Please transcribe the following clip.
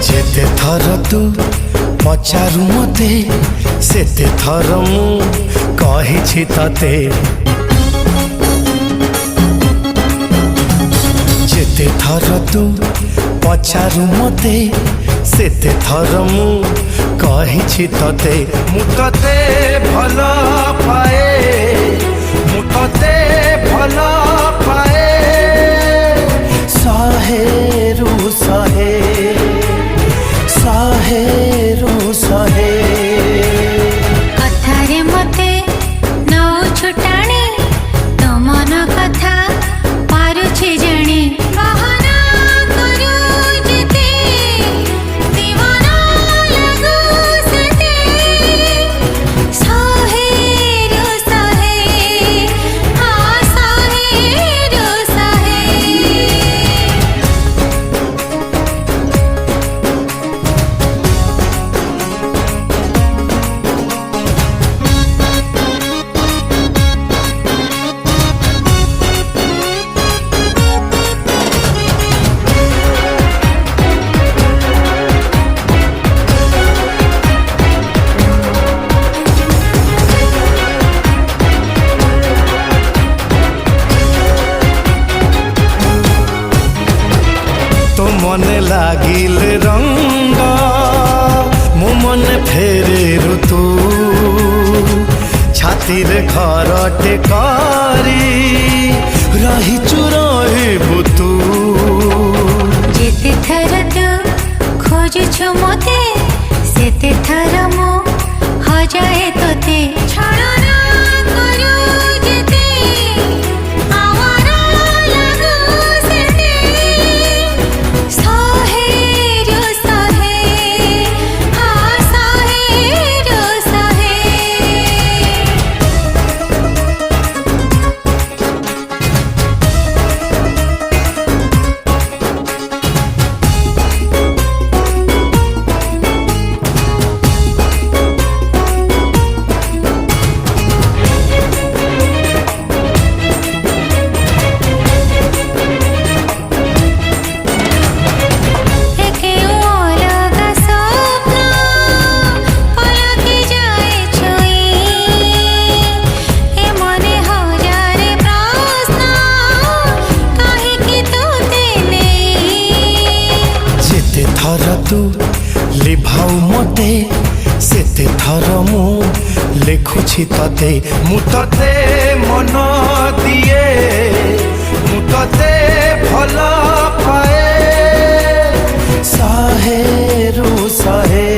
जेते थर तू पचारू मते सेते थर मु कहिछि तते जेते थर तू पचारू मते सेते थर मु कहिछि तते मु तते भल पाए मु तते भल पाए सहेरु सहे सहेरु सहे कथारे मते नौ छुटाणी तो मन कथा पारुछि जणी बहाना करू जेते दीवाना लागू सेते सहेरु सहे आ सहेरु सहे तो मने लागिल रंग मो मने फेरे ऋतु छाती रे घरटे करी रहिचु रहिबु तू जेते थर तू खोजुछु मते सेते थर मो हजाए तोते छळना करू जेते आवारा लागू सेते सहेरु सहे आ सहेरु सहे एके अलगा स्वप्न पलके जाए छुई ए मने हजारे प्रश्न काहेकि तोते नेई जेते थर तू लिभाऊ मते सेते थर मु लेखुछि तते मु तते मन दिए मु तते भल पाए सहेरु सहे